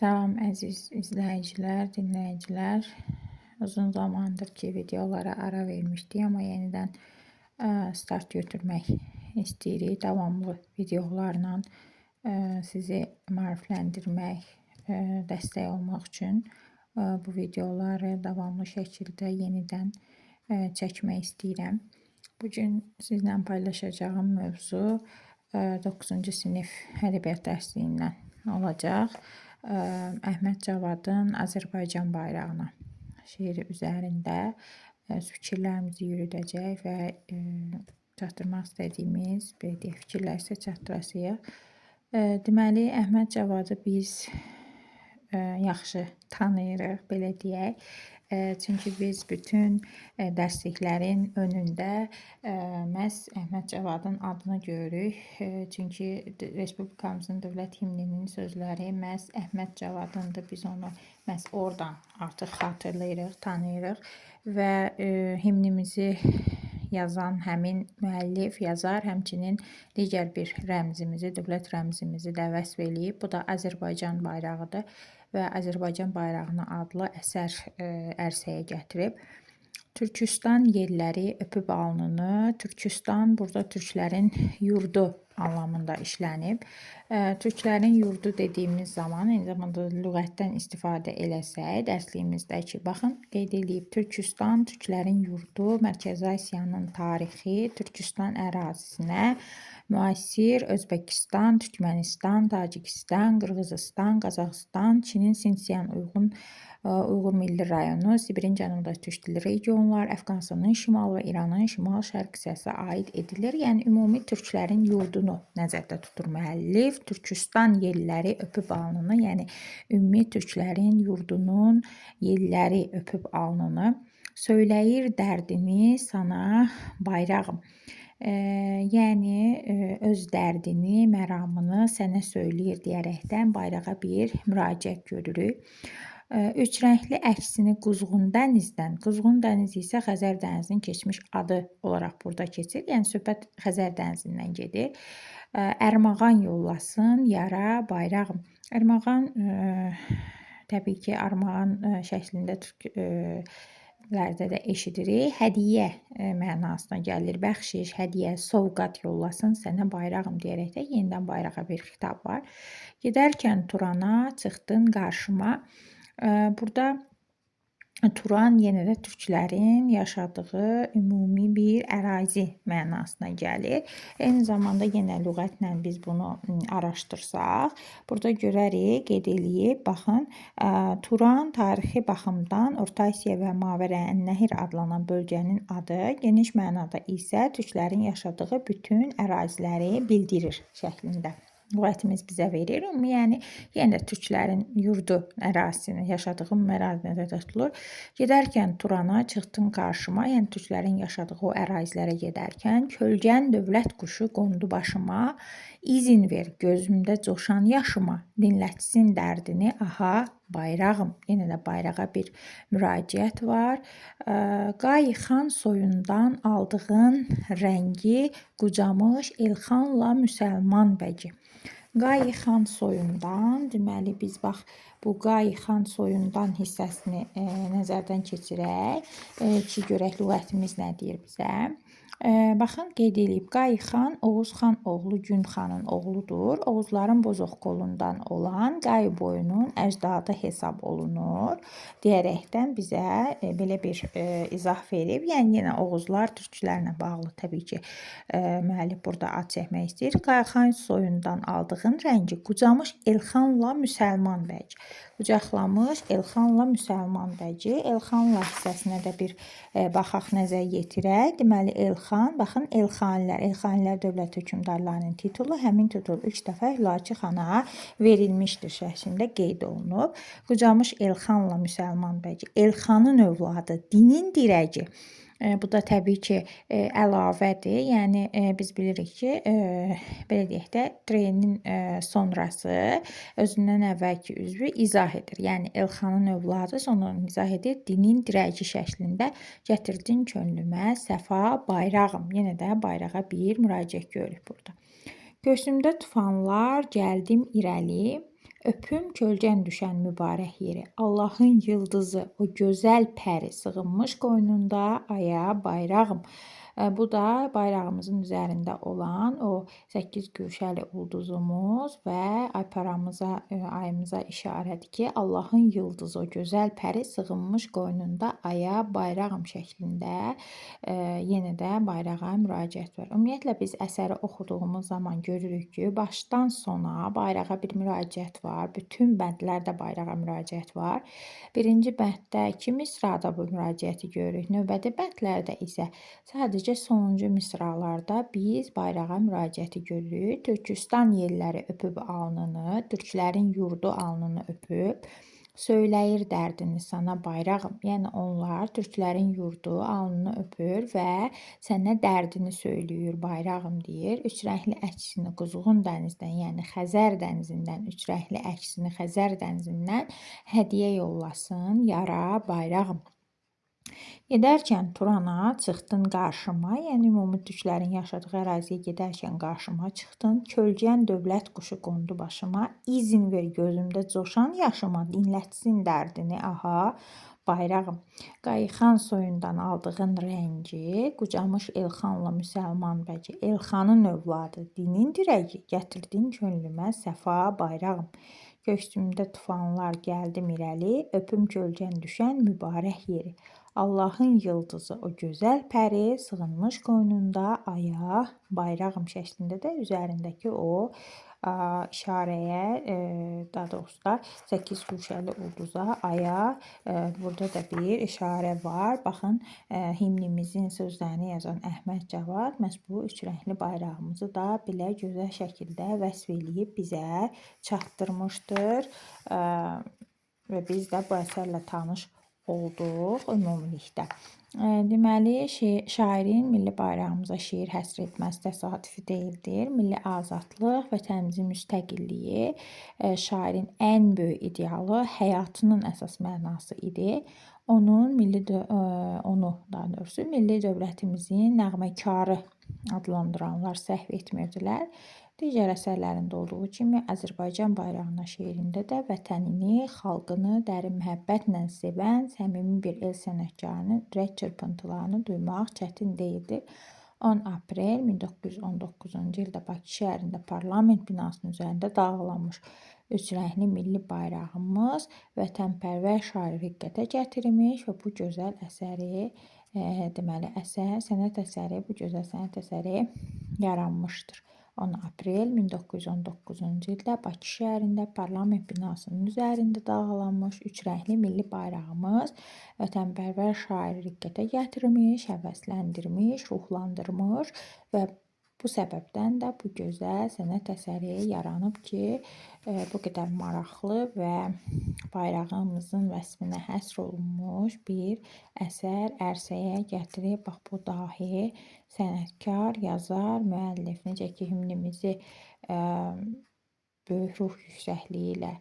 Salam əziz izləyicilər, dinləyicilər. Uzun zamandır ki, videolara ara vermişdik, amma yenidən start götürmək istəyirik. Davamlı videolarla sizi maarifləndirmək, dəstək olmaq üçün bu videoları davamlı şəkildə yenidən çəkmək istəyirəm. Bugün sizlə paylaşacağım mövzu 9-cu sinif ədəbiyyat dərsindən olacaq. Əhməd Cavadın Azərbaycan bayrağına şeiri üzərində fikirlərimizi yürüdəcək və çatdırmaq istədiyimiz fikirlər isə çatdıracağıq. Deməli, Əhməd Cavadı biz yaxşı tanıyırıq, belə deyək. Çünki biz bütün dərsliklərin önündə məhz Əhməd Cavadın adını görürük. Çünki Respublikamızın dövlət himninin sözləri məhz Əhməd Cavadındır. Biz onu məhz oradan artıq xatırlayırıq, tanıyırıq və himnimizi yazan həmin müəllif, yazar, həmçinin digər bir rəmzimizi, dövlət rəmzimizi də vəsf eləyib. Bu da Azərbaycan bayrağıdır və Azərbaycan bayrağına adlı əsər ərsəyə gətirib. Türkistan yerləri öpüb alnını. Türkistan burada türklərin yurdu anlamında işlənib. Türklərin yurdu dediyimiz zaman eyni zamanda lüğətdən istifadə eləsək, dərsliyimizdə ki, baxın, qeyd edilib Türkistan, türklərin yurdu, Mərkəzi Asiyanın tarixi, Türkistan ərazisinə müasir Özbəkistan, Türkmənistan, Tacikistan, Qırğızistan, Qazaxıstan, Çinin Sinsiyan Uyğur Milli Rayonu, Sibirin cənubundakı türk dilli regionlar, Əfqanistanın şimal və İranın şimal-şərq hissəsinə aid edilir. Yəni ümumi türklərin yurdunu nəzərdə tutur müəllif. Türkistan yerləri öpüb alnını, yəni ümumi türklərin yurdunun yerləri öpüb alnını. Söyləyir dərdini sana bayrağım. Yəni öz dərdini, məramını sənə söyləyir deyərəkdən bayrağa bir müraciət görürük. Üç rəngli əksini Quzğun dənizdən. Quzğun dənizi isə Xəzər dənizinin keçmiş adı olaraq burada keçir. Yəni söhbət Xəzər dənizindən gedir. Ərmağan yollasın yara bayrağım. Ərmağan təbii ki, armağan şəklində türklərdə də eşidirik. Hədiyyə mənasına gəlir. Bəxşiş, hədiyyə, sovqat yollasın sənə bayrağım deyərək də yenidən bayrağa bir xitab var. Gedərkən Turana çıxdın qarşıma. Burada Turan yenə də türklərin yaşadığı ümumi bir ərazi mənasına gəlir. Eyni zamanda yenə lüğətlə biz bunu araşdırsaq, burada görərik, qeyd eləyib, baxın, Turan tarixi baxımdan Orta Asiya və Mavərə'ən-Nəhir adlanan bölgənin adı, geniş mənada isə türklərin yaşadığı bütün əraziləri bildirir şəklində. Lüğətimiz bizə verir. Yəni, yenə də türklərin yurdu ərazisini, yaşadığı ərazi nəzərdə tutulur. Gedərkən Turana çıxdın qarşıma, yəni türklərin yaşadığı o ərazilərə gedərkən, kölgən dövlət quşu qondu başıma, izin ver gözümdə coşan yaşıma, dinlətsin dərdini, aha, bayrağım. Yenə də bayrağa bir müraciət var. Qayıxan soyundan aldığın rəngi qucamış Elxanla müsəlman bəgi. Qayıxan soyundan, deməli biz bax bu Qayıxan soyundan hissəsini nəzərdən keçirək ki, görək lüğətimiz nə deyir bizə. Baxın, qeyd edilib Qayıxan Oğuzxan oğlu Günxanın oğludur. Oğuzların bozoq qolundan olan Qayboyunun əcdadı hesab olunur deyərəkdən bizə belə bir izah verib. Yəni yenə Oğuzlar türklərlə bağlı təbii ki, müəllif burada ad çəkmək istəyir. Qayıxan soyundan aldığın rəngi qucamış Elxanla müsəlman bəy. Qucaqlamış Elxanla müsəlman bəyi. Elxanla hissəsinə də bir baxaq, nəzər yetirək. Deməli Elxan, baxın Elxanilər. Elxanilər dövlət hökmdarlarının titulu, həmin titul 3 dəfə Hülaci xana verilmişdir şəklində qeyd olunub. Qucamış Elxanla müsəlman bəyi. Elxanın övladı, dinin dirəci. Bu da təbii ki, əlavədir. Yəni biz bilirik ki, belə deyək də, trenin sonrası özündən əvvəlki üzvü izah edir. Yəni Elxanın övladı sonra izah edir. Dinin dirəci şəklində gətirdin könlümə səfa bayrağım. Yenə də bayrağa bir müraciət görürük burada. Göğsümdə tufanlar gəldim irəli. Öpüm kölgən düşən mübarək yeri. Allahın yıldızı, o gözəl pəri sığınmış qoynunda aya bayrağım. Bu da bayrağımızın üzərində olan o 8 güşəli ulduzumuz və ayımıza işarədir ki, Allahın yıldızı, o gözəl pəri sığınmış qoynunda aya bayrağım şəklində yenə də bayrağa müraciət var. Ümumiyyətlə biz əsəri oxuduğumuz zaman görürük ki, başdan sona bayrağa bir müraciət var. Bütün bəndlərdə bayrağa müraciət var. Birinci bənddə 2 misrada bu müraciəti görürük. Növbəti bəndlərdə isə sadəcə sonuncu misralarda biz bayrağa müraciəti görürük. Türkistan yelləri öpüb alnını, türklərin yurdu alnını öpüb. Söyləyir dərdini sana bayrağım. Yəni onlar türklərin yurdu alnını öpür və sənə dərdini söyləyir bayrağım deyir. Üç rəngli əksini quzğun dənizdən, yəni Xəzər dənizindən, üç rəngli əksini Xəzər dənizindən hədiyyə yollasın yara bayrağım. Gedərkən Turana çıxdın qarşıma, yəni ümumi türklərin yaşadığı əraziyə gedərkən qarşıma çıxdın. Kölgən dövlət quşu qondu başıma, izin ver gözümdə coşan yaşıma, dinlətsin dərdini aha bayrağım. Qayıxan soyundan aldığın rəngi, qucamış Elxanla müsəlman bəci, Elxanın övladı, dinin dirəyi, gətirdin könlümə səfa bayrağım. Göğsümdə tufanlar gəldim irəli, öpüm kölgən düşən mübarək yeri. Allahın yıldızı, o gözəl pəri sığınmış qoynunda aya bayrağım şəklində də üzərindəki o işarəyə, daha doğrusu da 8 güşəli ulduza, aya, burada da bir işarə var. Baxın, himnimizin sözlərini yazan Əhməd Cavad məhz bu üç rəngli bayrağımızı da belə gözəl şəkildə vəsf eləyib bizə çatdırmışdır və biz də bu əsərlə tanış olduq ümumilikdə. Deməli, şairin milli bayrağımıza şeir həsr etməsi təsadüfi deyildir. Milli azadlıq, vətənimizin müstəqilliyi şairin ən böyük idealı, həyatının əsas mənası idi. Onu daha doğrusu milli dövlətimizin nəğməkarı adlandıranlar səhv etmirdilər. Digər əsərlərində olduğu kimi Azərbaycan bayrağına şeirində də vətənini, xalqını dərin məhəbbətlə sevən səmimi bir el sənətkarının ürək çırpıntılarını duymaq çətin deyildir. 10 aprel 1919-cu ildə Bakı şəhərində parlament binasının üzərində dalğalanmış üç rəngli milli bayrağımız vətənpərvər şairi riqqətə gətirmiş və bu gözəl əsəri, deməli sənət əsəri, bu gözəl sənət əsəri yaranmışdır. 10 aprel 1919-cu ildə Bakı şəhərində parlament binasının üzərində dalğalanmış üç rəngli milli bayrağımız vətənpərvər şairi riqqətə gətirmiş, həvəsləndirmiş, ruhlandırmış və bu səbəbdən də bu gözəl sənət əsəri yaranıb ki, bu qədər maraqlı və bayrağımızın vəsfinə həsr olunmuş bir əsər ərsəyə gətirib. Bax, bu dahi sənətkar, yazar, müəllif. Necə ki, himnimizi böyük ruh yüksəkliyi ilə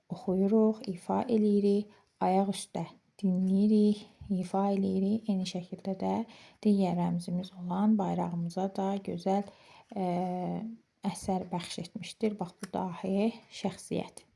oxuyuruq, ifa eləyirik, ayaq üstə dinləyirik, ifa eləyirik. Eyni şəkildə də digər rəmzimiz olan bayrağımıza da gözəl əsər bəxş etmişdir. Bax, bu dahi şəxsiyyət.